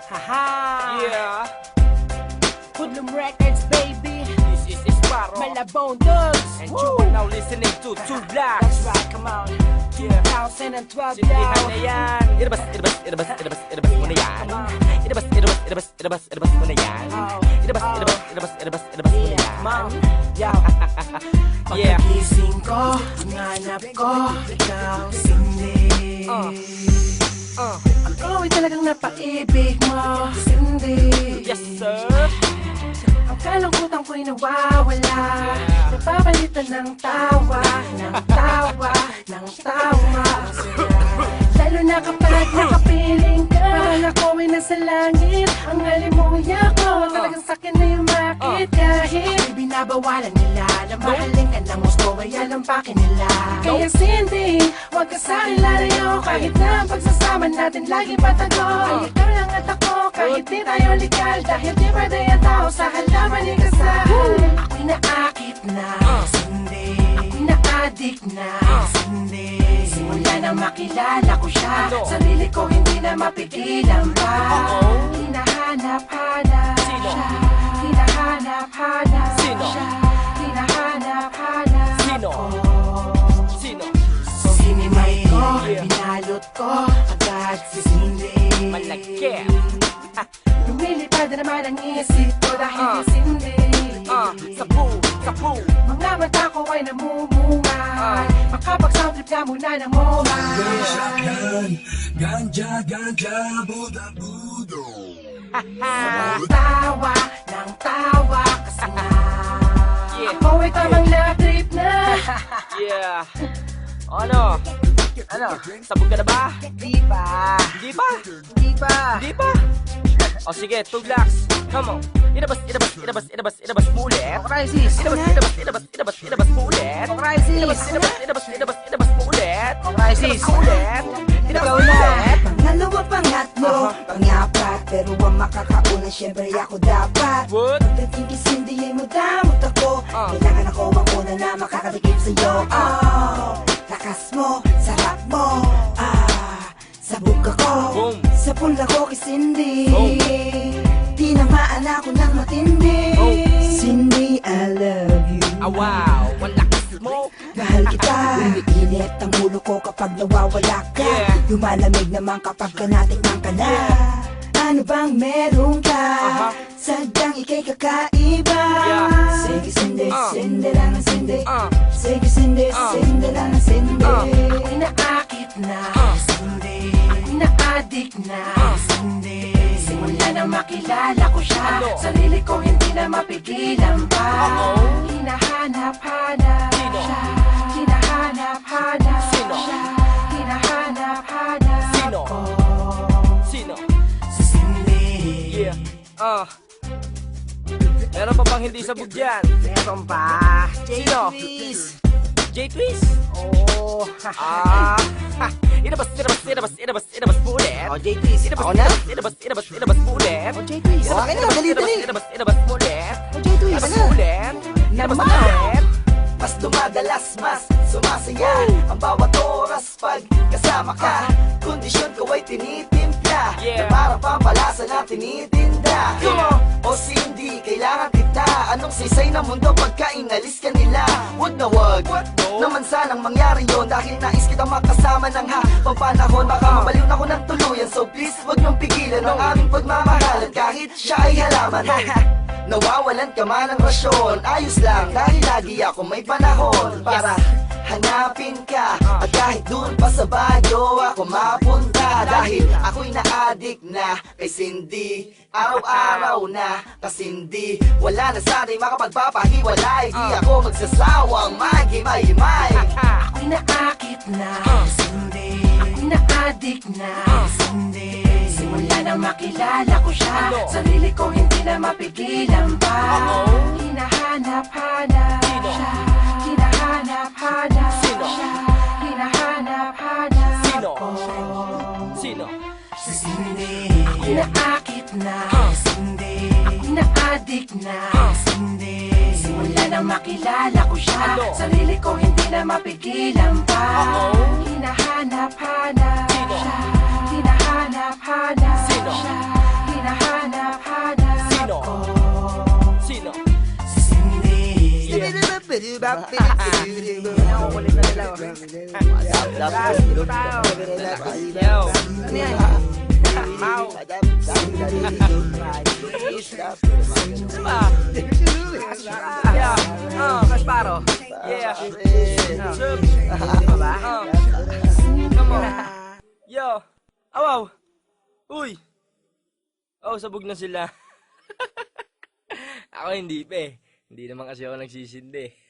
Haha! Yeah! Hoodlum Records, baby. This is Sparrow. Malabone Dogs. And Woo! you are now listening to Two Blacks. That's right, come on. Yeah. 2012 Sindihan now. na yan. Ilabas mo na yan. Ilabas mo na yan. Ilabas mo na yan. Mom, yo. Yeah. Pagkagising ko, hanap ko, ikaw, Cindy. Ako ay talagang napaibig mo, Cindy. Yes, sir. Ang kalungkutan ko'y nawawala, napapalitan ng tawa, ng tawa, ng tawa. Lalo na kapag nakapiling ka, parang ako ay nasa langit. Ang halimuya ko, talagang sakin na yung makit. Kahit di binabawalan nila na mahalin ka ng gusto, ay alampakin nila. Kaya Cindy, huwag ka sa'kin lalayo, kahit na ang pagsasama natin lagi patago. Ay ikaw lang at ako, kahit di tayo legal, dahil di pwede ang tao sa halaman ni kasal. Ako'y naakit na, Cindy. Ako'y na-addict na, Cindy. Simula na makilala ko siya, sarili ko hindi na mapigilan pa. Hinahanap-hanap siya, hinahanap-hanap siya, hinahanap-hanap Sino? ko. Sino? Sinimay ko, binalot ko, agad si Cindy. Malagkit. Lumilipad na naman ang isip ko dahil si Cindy. Sabu. Mga mata ko ay namumungan, makapag-sound trip ka muna ng moment. Ganja, Buda, Budo. Tawa ng tawa kasi nga ako ay tamang love trip na. Yeah. Ano? Sabog ka na ba? Di ba? Hindi pa? Di ba? Hindi pa? O sige, Two Blacks. Come on. Ilabas mo ulit. Crisis! Ilabas mo ulit. Crisis! Ilabas mo ulit. Crisis! Ilabas mo ulit. Pangalawa, pangatlo, pangapat, pero ang makakauna, syempre ako dapat. What? Pagdating kay Cindy ay madamot ako, kailangan ako ang una na makakadikip sa'yo. Lakas mo, sarap mo, sabog ako, Boom. sa pula ko kay Cindy. Boom. Tinamaan ako ng matindi. Cindy, I love you. Wow, ang lakas mo. Mahal kita. Umiinit ang ulo ko kapag nawawala ka. Yeah. Lumalamig naman kapag ka natikman ka na. Ano bang meron ka? Sadyang ika'y kakaiba. Yeah. Sige Cindy, Cindy lang ang Cindy. Sige Cindy, Uh. Cindy lang ang Cindy. Ako'y naakit na, Cindy. Ako'y na-addict na, Cindy. Simula na makilala ko siya, sarili ko hindi na mapigilan pa. Hinahanap-hanap siya, hinahanap-hanap siya, hinahanap-hanap Sino? ko. Sino? Si Cindy. Yeah. Meron pa bang hindi sabog dyan? Meron pa. Sino? J-Twist. J-Twist? Oh, Ilabas mo ulit. J-Twist. Ako na? Ilabas mo ulit. J-Twist. Akin na, dali. Ilabas mo ulit. J-Twist. Ilabas mo ulit. Ilabas mo Naman. ulit. Mas dumadalas, mas sumasaya ang bawat oras pag kasama ka. Kondisyon ko ay tinitimpla, Yeah. na parang pampalasa na tinitinda. O Cindy, kailangan kita. Anong sisay ng mundo pagka inalis ka nila? Wag na wag, naman sanang mangyari yon, dahil nais kitang makasama ng habang panahon. Baka mabaliw na ko ng tuluyan, so please wag niyong pigilan ang aming pagmamahalan kahit siya ay halaman. Nawawalan ka man ng rasyon, ayos lang dahil lagi ako may panahon para hanapin ka. At kahit dun pa sa Baguio ako mapunta, dahil ako'y na-addict na kay Cindy. Araw-araw na kasindi, wala na sana'y makapagpapahiwalay. Di ako magsasawang maghimay-himay. Ako'y naakit na, Cindy. Ako'y na-addict na, Cindy. Simula na makilala ko siya, sarili ko hindi na mapigilan pa. Hinahanap-hanap siya, hinahanap-hanap siya, hinahanap-hanap Sino? ko. Sino? Si Cindy. Ako'y naakit na, Cindy. Ako'y na-addict na, Cindy. Simula na makilala ko siya, sarili ko hindi na mapigilan pa. Hinahanap-hanap siya, hinahanap-hanap siya, up, tinitin? Ako kulit na nila. Yo. Ano yan? Ow. Yeah. Mas paro. Yeah. Sup. Ba? Come on. Yo. Awaw. Uy. Oh, sabog na sila. Ako hindi pa eh. Hindi naman kasi ako nagsisindi.